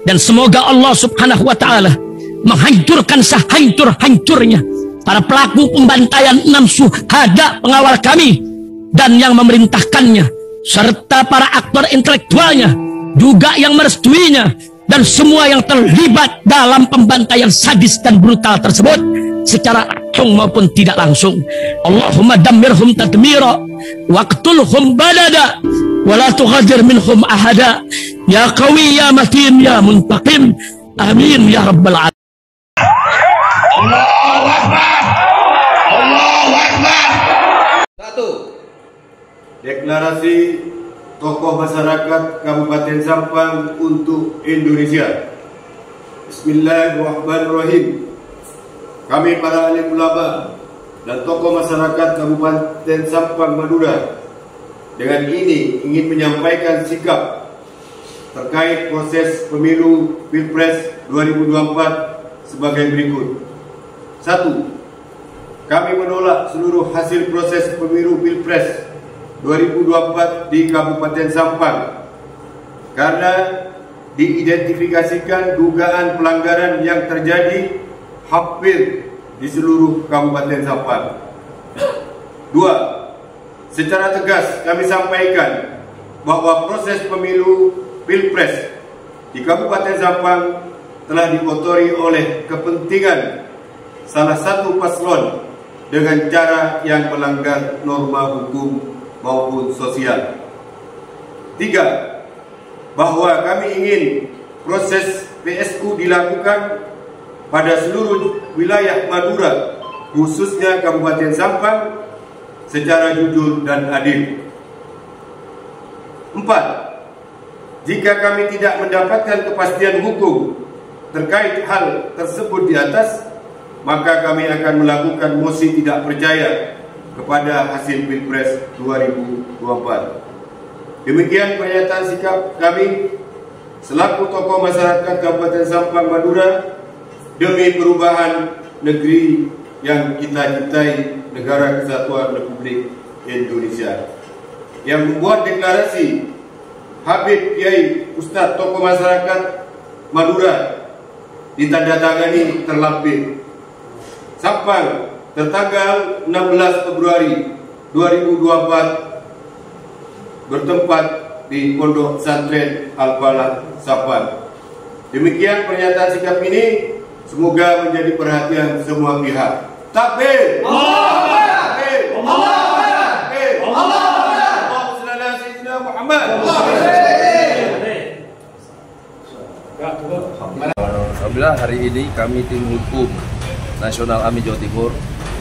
Dan semoga Allah subhanahu wa ta'ala menghancurkan sehancur-hancurnya para pelaku pembantaian 6 syuhada pengawal kami dan yang memerintahkannya, serta para aktor intelektualnya juga yang merestuinya, dan semua yang terlibat dalam pembantaian sadis dan brutal tersebut secara langsung maupun tidak langsung. Allahumma dammirhum tadmira waqtulhum badada wala tughadir minhum ahada ya qawi ya matin ya muntaqim amin ya rabbal alamin. Allahu Akbar. Allahu Akbar. 1. Deklarasi tokoh masyarakat Kabupaten Sampang untuk Indonesia. Bismillahirrahmanirrahim. Kami para alim ulama dan tokoh masyarakat Kabupaten Sampang, Madura dengan ini ingin menyampaikan sikap terkait proses pemilu Pilpres 2024 sebagai berikut. 1. Kami menolak seluruh hasil proses pemilu Pilpres 2024 di Kabupaten Sampang karena diidentifikasikan dugaan pelanggaran yang terjadi hampir di seluruh Kabupaten Sampang. 2. Secara tegas kami sampaikan bahwa proses pemilu Pilpres di Kabupaten Sampang telah dikotori oleh kepentingan salah satu paslon dengan cara yang melanggar norma hukum maupun sosial. 3. Bahwa kami ingin proses PSU dilakukan pada seluruh wilayah Madura, khususnya Kabupaten Sampang, secara jujur dan adil. 4. Jika kami tidak mendapatkan kepastian hukum terkait hal tersebut di atas, maka kami akan melakukan mosi tidak percaya kepada hasil Pilpres 2024. Demikian pernyataan sikap kami selaku tokoh masyarakat Kabupaten Sampang, Madura, demi perubahan negeri yang kita cintai, Negara Kesatuan Republik Indonesia. Yang membuat deklarasi Habib Kiai Ustadz tokoh masyarakat Madura ditandatangani terlampir. Sampang, tertanggal 16 Februari 2024, bertempat di Pondok Pesantren Al-Falah, Sampang. Demikian pernyataan sikap ini, semoga menjadi perhatian semua pihak. Takbir! Takbir! Muhammad. Alhamdulillah hari ini kami tim hukum Nasional AMI Jawa Timur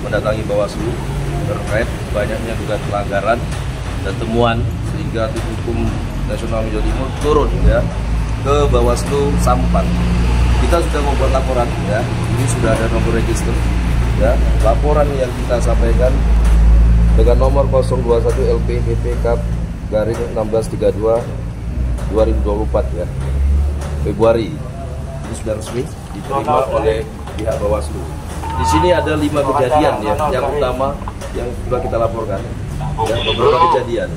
mendatangi Bawaslu terkait banyaknya dugaan pelanggaran dan temuan, sehingga tim hukum Nasional AMI Jawa Timur turun ya ke Bawaslu Sampang. Kita sudah membuat laporan ya, ini sudah ada nomor register ya. Laporan yang kita sampaikan dengan nomor 021 LPPK/1632 2024 ya, Februari. Ini sudah resmi diterima oleh pihak Bawaslu. Di sini ada 5 kejadian ya, yang utama yang sudah kita laporkan ya, beberapa kejadian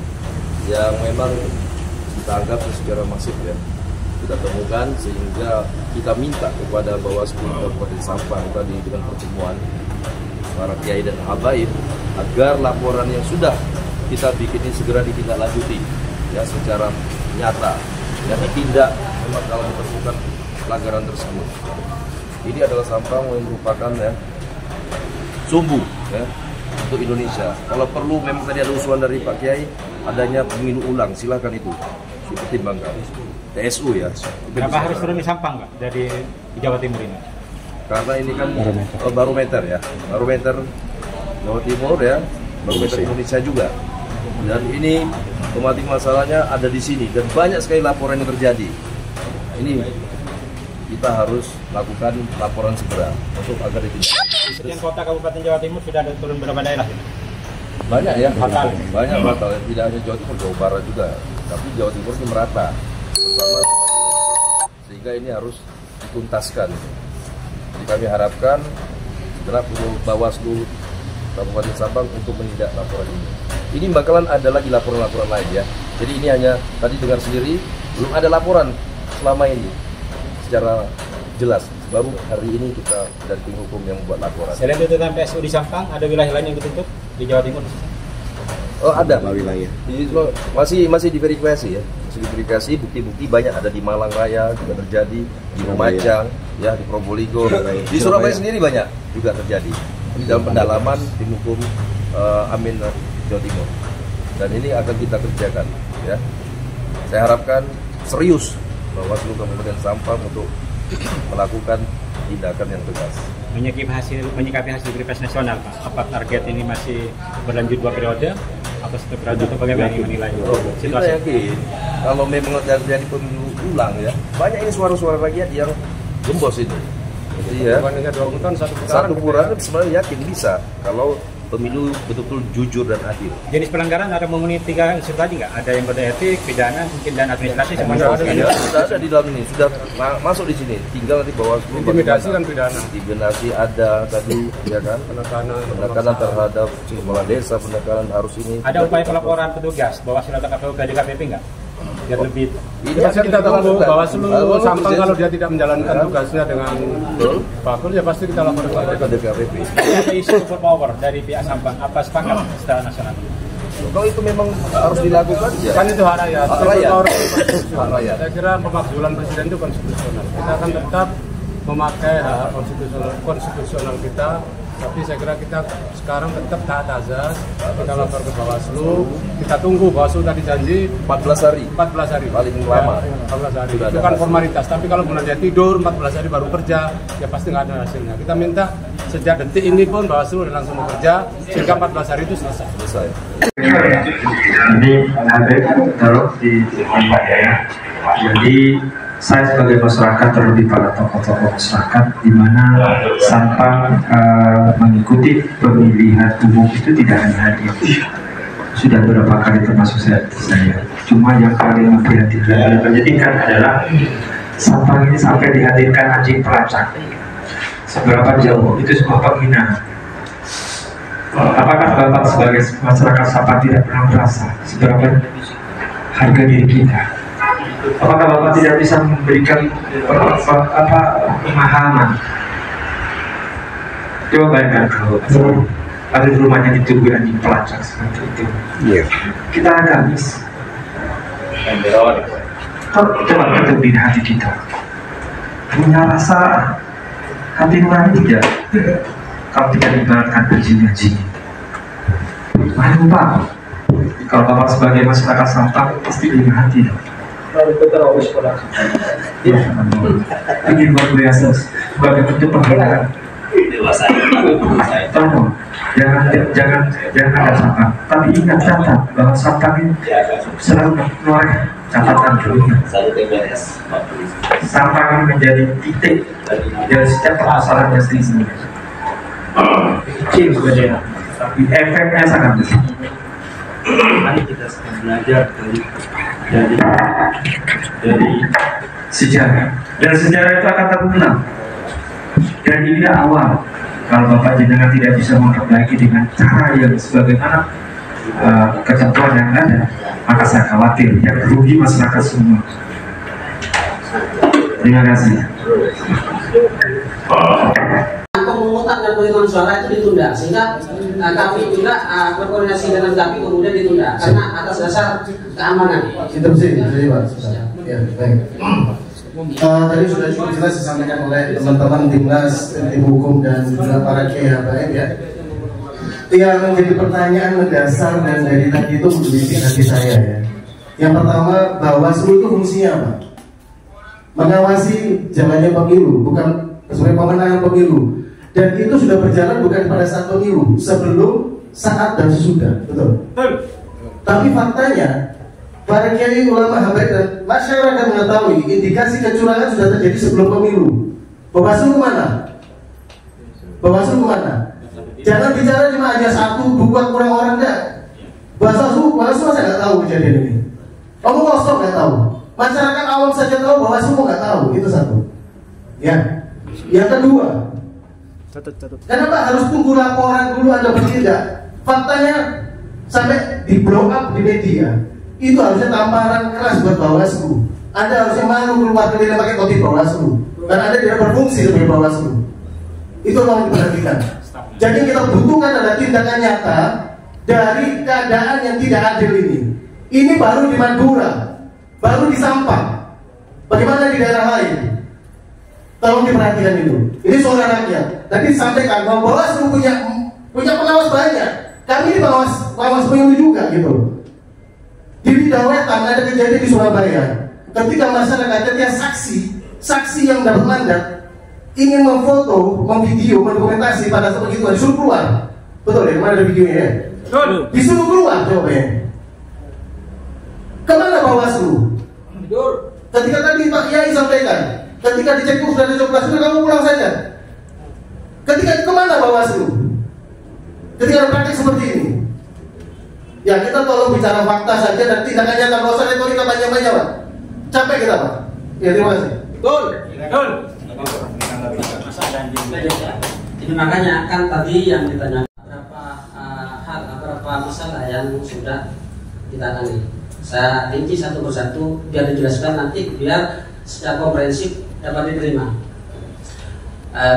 yang memang kita anggap secara masif ya kita temukan, sehingga kita minta kepada Bawaslu Kabupaten Sampang tadi dengan pertemuan para kiai dan habaib agar laporan yang sudah kita bikin ini segera ditindaklanjuti ya secara nyata dan ditindak memang kalau ditemukan pelanggaran tersebut. Ini adalah Sampang yang merupakan ya sumbu ya untuk Indonesia. Kalau perlu memang tadi ada usulan dari Pak Kiai adanya pemilu ulang, silakan itu dipertimbangkan. TSU ya. Kenapa harus turun di Sampang Pak dari Jawa Timur ini? Karena ini kan barometer ya, barometer Jawa Timur ya, barometer Indonesia juga. Dan ini pematik masalahnya ada di sini dan banyak sekali laporan yang terjadi. Ini kita harus lakukan laporan segera untuk agar ditindak. Sekian kota Kabupaten Jawa Timur sudah ada turun berapa daerah? Banyak ya, banyak batal. Tidak hanya Jawa Timur, Jawa Barat juga, tapi Jawa Timur ini merata bersama, sehingga ini harus dituntaskan. Jadi kami harapkan segera Bawaslu Kabupaten Sampang untuk menindak laporan ini. Ini bakalan ada lagi laporan-laporan lain ya. Jadi ini hanya tadi dengar sendiri, belum ada laporan selama ini. secara jelas. Baru hari ini kita dari tim hukum yang membuat laporan. Selain tuntutan PSU di Sampang, ada wilayah lain yang dituntut di Jawa Timur? Oh, ada wilayah. Masih diverifikasi ya. Masih diverifikasi, bukti-bukti banyak ada di Malang Raya juga terjadi, di Lumajang, ya di Probolinggo, di Surabaya sendiri banyak juga terjadi. Di dalam pendalaman tim hukum Amin Jawa Timur. Dan ini akan kita kerjakan ya. Saya harapkan serius Bawaslu Kabupaten Sampang untuk melakukan tindakan yang tegas. Menyikapi hasil Pilpres nasional, Pak. Apa target ini masih berlanjut 2 periode? Apa 1 periode atau bagaimana menilai Kita yakin kalau memang terjadi pemilu ulang ya, banyak ini suara-suara rakyat yang gembos itu. Jadi ya, 20 tahun satu putaran sebenarnya yakin bisa kalau pemilu betul-betul jujur dan adil. Jenis pelanggaran ada memenuhi 3 unsur tadi nggak? Ada yang kode etik, pidana, mungkin dan administrasi semua Sudah ada di dalam ini, sudah masuk di sini. Tinggal nanti Bawaslu. Intimidasi kan pidana. Intimidasi ada tadi, ya kan? Penekanan terhadap kepala desa, penekanan harus ini. Ada upaya pelaporan petugas Bawaslu atau KPU ke DKPP nggak? Biar lebih. Ini pasti kita tunggu Bawaslu Sampang kalau dia tidak menjalankan tugasnya dengan bagus ya pasti kita laporkan ke DKPP. Ada isu super power dari pihak Sampang, apa sepakat secara nasional? Kalau itu memang harus dilakukan ya. Kan itu hak rakyat. Hak rakyat. Saya kira pemakzulan presiden itu konstitusional. Kita akan tetap memakai hak konstitusional kita. Tapi saya kira kita sekarang tetap taat azas, kita lapor ke Bawaslu, kita tunggu Bawaslu tadi janji 14 hari. 14 hari Paling lama. 14 hari. Itu kan formalitas, tapi kalau benar dia tidur 14 hari baru kerja, ya pasti nggak ada hasilnya. Kita minta sejak detik ini pun Bawaslu langsung bekerja, sehingga 14 hari itu selesai. Ini ada taruh di depan Pak ya. Jadi saya sebagai masyarakat, terlebih pada tokoh-tokoh masyarakat, di mana Sampang mengikuti pemilihan umum itu tidak hanya hadir, sudah beberapa kali termasuk saya. Cuma yang paling menyedihkan adalah Sampang ini sampai dihadirkan anjing pelacak. Seberapa jauh itu sebuah penghinaan. Apakah Bapak sebagai masyarakat Sampang tidak pernah merasa seberapa harga diri kita? Apakah Bapak tidak bisa memberikan pemahaman? Coba bayangkan kalau ada di rumahnya ditunggu anjing pelacak seperti itu. Kita agamis. Coba ketemu hati kita. Punya rasa hati nurani tidak? Kalau tidak diibaratkan anjing-anjing. Pak, kalau Bapak sebagai masyarakat Sampang pasti punya hati. Ini luar biasa sebagai bentuk penghinaan. Tolong jangan ada Sampang. Tapi ingat catat bahwa Sampang ini selalu mengeluarkan catatan dulu. Sampang ini menjadi titik dari setiap permasalahan yang sendiri. Kecil sebenarnya, tapi efeknya sangat besar. Mari kita belajar dari sejarah, dan sejarah itu akan terulang. Dan ini awal. Kalau Bapak jenengan tidak bisa memperbaiki dengan cara yang sebagaimana ketentuan yang ada, maka saya khawatir yang rugi masyarakat semua. Terima kasih. Pemungutan dan penghitungan suara itu ditunda, sehingga kami juga berkoordinasi dengan kami kemudian ditunda karena atas dasar keamanan. Interupsi, Pak. Ya, baik. Tadi sudah cukup jelas disampaikan oleh teman-teman timnas, tim hukum dan juga para kiai baik ya. Yang menjadi pertanyaan mendasar dan dari tadi itu menjadi hati saya ya. Yang pertama, Bawaslu itu fungsinya apa? Mengawasi jalannya pemilu, bukan sebagai pemenangan pemilu. Dan itu sudah berjalan bukan pada saat pemilu, sebelum, saat, dan sesudah, betul? Tapi faktanya, para kiai, ulama, habaib dan masyarakat mengetahui indikasi kecurangan sudah terjadi sebelum pemilu. Bawaslu kemana? Bawaslu kemana? Jangan bicara cuma hanya satu, dua, kurang orang enggak. Bawaslu saya nggak tahu kejadian ini. Kamu kosong nggak tahu. Masyarakat awam saja tahu, Bawaslu nggak tahu. Itu satu. Ya. Yang kedua, kenapa harus tunggu laporan dulu Anda bertindak? Faktanya sampai di blow up di media. Itu harusnya tamparan keras buat Bawaslu. Anda harusnya malu keluar tidak pakai topi Bawaslu, karena Anda tidak berfungsi sebagai Bawaslu. Itu yang diperhatikan. Jadi kita butuhkan adalah tindakan nyata dari keadaan yang tidak adil ini. Ini baru di Madura, baru di Sampang. Bagaimana di daerah lain? Tolong diperhatikan itu. Ini suara rakyat. Tadi disampaikan bahwa Bawaslu punya pengawas banyak. Kami ini pengawas pemilu juga gitu. Di Widawetan ada kejadian di Surabaya. Ketika masyarakatnya saksi yang dapat mandat ingin memfoto, memvideo, mendokumentasi pada saat begitu disuruh keluar. Betul ya? Mana ada videonya ya? Betul. Disuruh keluar jawabannya. Kemana Bawaslu? Betul. Ketika tadi Pak Yai sampaikan, ketika dicek sudah ada 12 sudah kamu pulang saja. Ketika kemana Bawaslu? Ketika ada praktik seperti ini. Ya kita tolong bicara fakta saja dan tindakan nyata, nggak usah retorika panjang-panjang Pak. Capek kita Pak. Ya terima kasih. Betul. Betul. Jadi makanya kan tadi yang ditanya beberapa masalah yang sudah ditangani. Saya rinci satu persatu biar dijelaskan nanti biar secara komprehensif dapat diterima.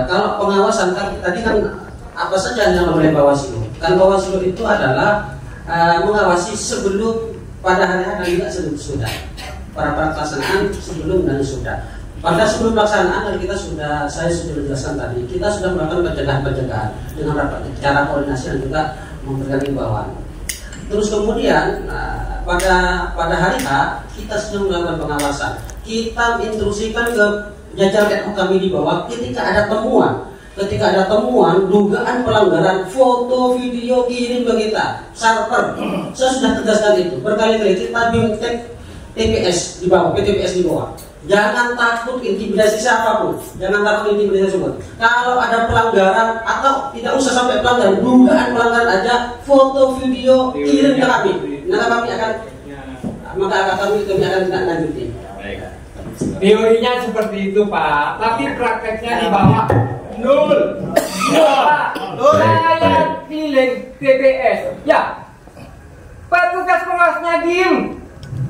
Kalau pengawasan tadi kan apa saja yang oleh Bawaslu. Kan Bawaslu itu adalah mengawasi sebelum pada hari dan juga sudah. Para pelaksanaan sebelum dan sudah. Pada sebelum pelaksanaan saya sudah jelaskan tadi, kita sudah melakukan pencegahan dengan rapat cara koordinasi dan juga memberikan himbauan. Terus kemudian pada hari H kita sudah melakukan pengawasan. Kita instruksikan ke jajaran kami di bawah ketika ada temuan dugaan pelanggaran foto, video kirim ke kita server. Saya sudah tegaskan itu berkali-kali. Kita bimtek TPS di bawah, PTPS di bawah. Jangan takut intimidasi siapapun. Jangan takut intimidasi siapapun. Kalau ada pelanggaran atau tidak usah sampai pelanggaran, dugaan pelanggaran aja, foto, video kirim ke kami. Maka kami akan tindak lanjuti. Teorinya seperti itu Pak, tapi prakteknya di bawah nol. Saya pilih TPS, ya. Petugas pengawasnya diem.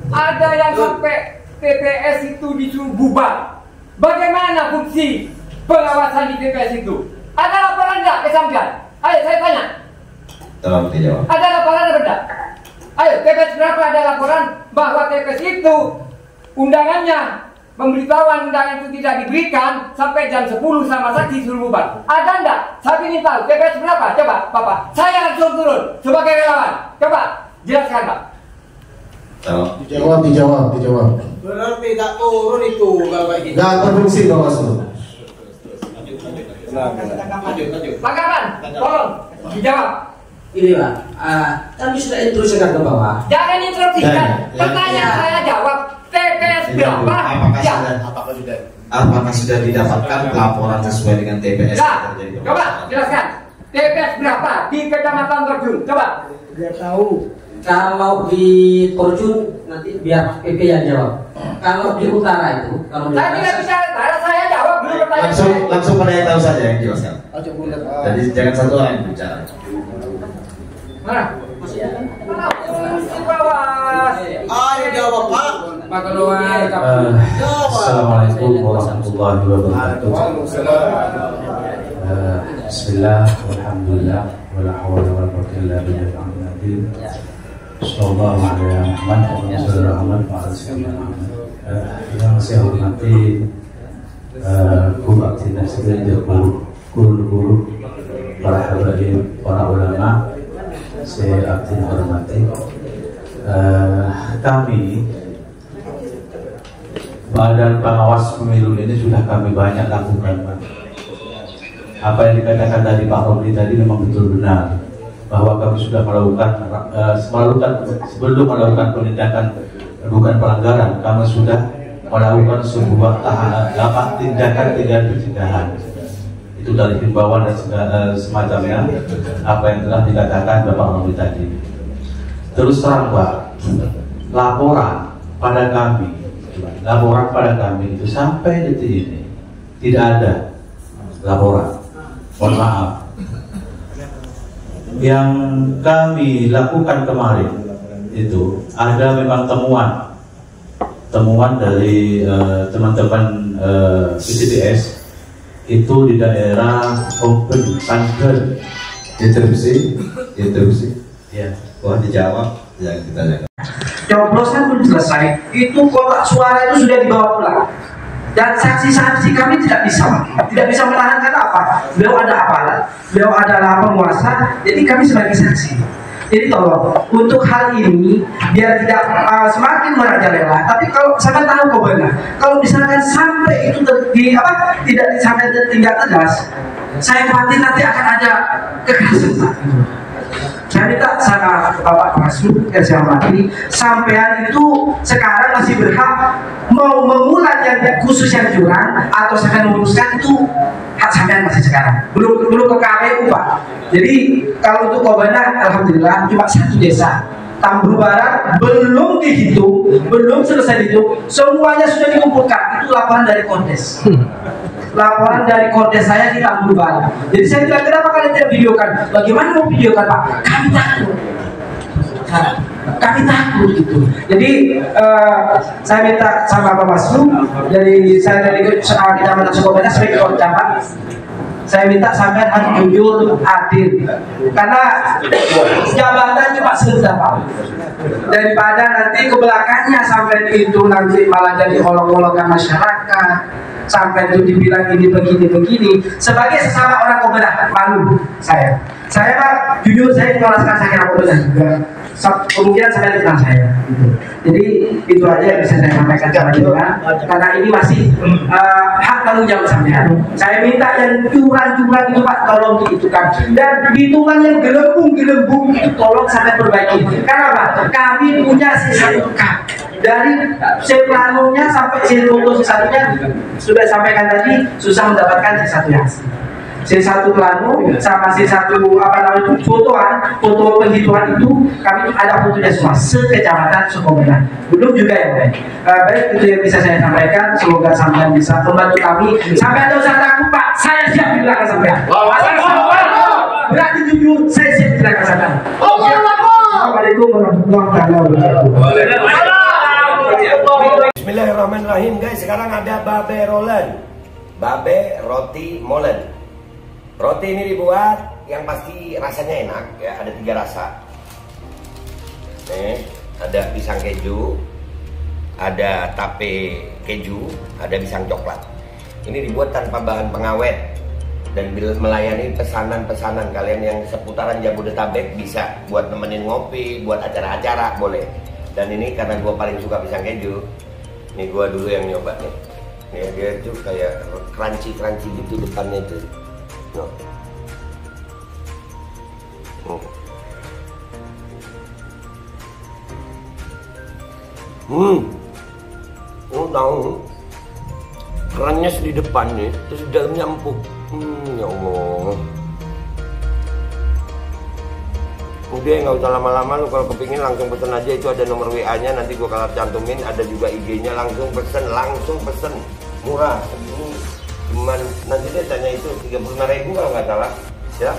Ada yang sampai TPS itu disuruh bubar. Bagaimana fungsi pengawasan di TPS itu? Ada laporan enggak ke Sampian? Ayo saya tanya. Tolong dijawab. Ada laporan atau enggak? Ayo TPS berapa ada laporan bahwa TPS itu undangannya pemberitahuan undangan itu tidak diberikan sampai jam 10 sama saksi suruh bubar. Ada enggak? Saya ingin tahu TPS berapa? Coba Bapak. Saya langsung turun sebagai relawan. Coba jelaskan Pak. Dijawab. Berarti tak turun itu kalau kayak gitu. Nggak berfungsi Bawaslu. Pak Kapan, tolong dijawab. Ini Pak, kami sudah instruksikan ke bawah. Jangan instruksikan. Pertanyaan saya jawab. TPS berapa? Apakah sudah didapatkan laporan sesuai dengan TPS? Coba jelaskan. TPS berapa di Kecamatan Terjun? Coba. Biar tahu. Kalau di Terjun nanti biar PP yang jawab. Kalau di utara itu, saya tidak bisa utara, saya jawab dulu pertanyaan. Langsung pada yang tahu saja yang jelaskan. Jadi jangan satu orang yang bicara. Mana? Ayo jawab Pak. Pak Ketua. Assalamualaikum warahmatullahi wabarakatuh. Bismillah, alhamdulillah, wala hawla wala quwwata illa billah. Sallallahu alaihi wasallam. Yang saya hormati guru aktivitas guru-guru, para habaib, para ulama, saya aktif hormati. Kami Badan Pengawas Pemilu ini sudah kami banyak lakukan Pak. Apa yang dikatakan dari Pak Romli tadi memang betul benar, bahwa kami sudah melakukan sebelum melakukan penindakan bukan pelanggaran, kami sudah melakukan sebuah tindakan pencegahan. Itu dari himbauan dan semacamnya apa yang telah dikatakan Bapak Romli tadi. Terus terang Pak, laporan pada kami itu sampai detik ini tidak ada laporan. Mohon maaf. Yang kami lakukan kemarin itu ada memang temuan temuan dari teman-teman PCDS itu di daerah Open Banten. Interupsi. Ya. Mohon dijawab yang ditanyakan. Coblosan belum selesai, itu kotak suara itu sudah dibawa pulang. Dan saksi-saksi kami tidak bisa menahan karena apa? Beliau ada aparat, beliau adalah penguasa, jadi kami sebagai saksi. Jadi tolong untuk hal ini biar tidak semakin merajalela. Tapi kalau sampai tahu kok benar, kalau misalkan sampai itu tidak sampai tindak tegas, saya khawatir nanti akan ada kekerasan. Saya minta sama Bapak Bawaslu yang saya hormati, sampean itu sekarang masih berhak mau mengulang yang khusus yang curang atau saya memutuskan itu hak sampean masih sekarang. Belum ke KPU Pak. Jadi kalau untuk Kobana alhamdulillah cuma satu desa. Tambun Barat belum dihitung, belum selesai dihitung, semuanya sudah dikumpulkan. Itu laporan dari Kordes. Laporan dari Kordes saya di Tambun Barat. Jadi saya bilang, kenapa kalian tidak videokan? Bagaimana mau videokan Pak? Kami takut. Kami takut gitu. Jadi saya minta sama Pak Bawaslu, dari Kecamatan Sukobana sebagai Kepala Camat, saya minta sampai harus jujur, adil, karena jabatan cuma sebentar Pak. Daripada nanti ke belakangnya sampai itu nanti malah jadi olok-olokan masyarakat, sampai itu dibilang ini begini. Sebagai sesama orang Kobelah, malu saya Pak, jujur saya merasakan sakit Kobelah juga. Kemungkinan sampai tentang saya. Jadi itu aja yang bisa saya sampaikan kepada jenengan, karena ini masih hak tanggung jawab sampean. Saya minta yang curang-curang itu Pak tolong dihitungkan, dan hitungan yang gelembung itu tolong sampai perbaiki. Karena Pak, kami punya C1K dari C-planonya sampai C-foto C1-nya sudah sampaikan tadi, susah mendapatkan C1 asli. C1 plano sama C1 foto penghitungan itu kami ada fotonya semua sekecamatan Sukobana. Belum juga yang baik. Baik, itu yang bisa saya sampaikan. Semoga sampean bisa membantu kami. Sampai tidak usah takut Pak, saya siap di belakang sampean. Berarti jujur, saya siap di belakang sampean. Assalamualaikum warahmatullahi wabarakatuh. Bismillahirrahmanirrahim guys. Sekarang ada babe rolen, babe roti molen. Roti ini dibuat yang pasti rasanya enak ya, ada 3 rasa. Nih, ada pisang keju, ada tape keju, ada pisang coklat. Ini dibuat tanpa bahan pengawet dan melayani pesanan-pesanan kalian yang seputaran Jabodetabek, bisa buat nemenin ngopi, buat acara-acara boleh. Dan ini karena gue paling suka pisang keju, nih gue dulu yang nyoba nih. Nih dia tuh kayak crunchy gitu depannya tuh. No. Tahu kerannya di depan nih, terus di dalamnya empuk. Ya Allah. Udah nggak usah lama-lama, lu kalau kepingin langsung pesen aja, itu ada nomor WA-nya, nanti gua kalau cantumin, ada juga IG-nya, langsung pesen, murah. Cuman nanti dia tanya itu 35.000 kalau nggak salah ya.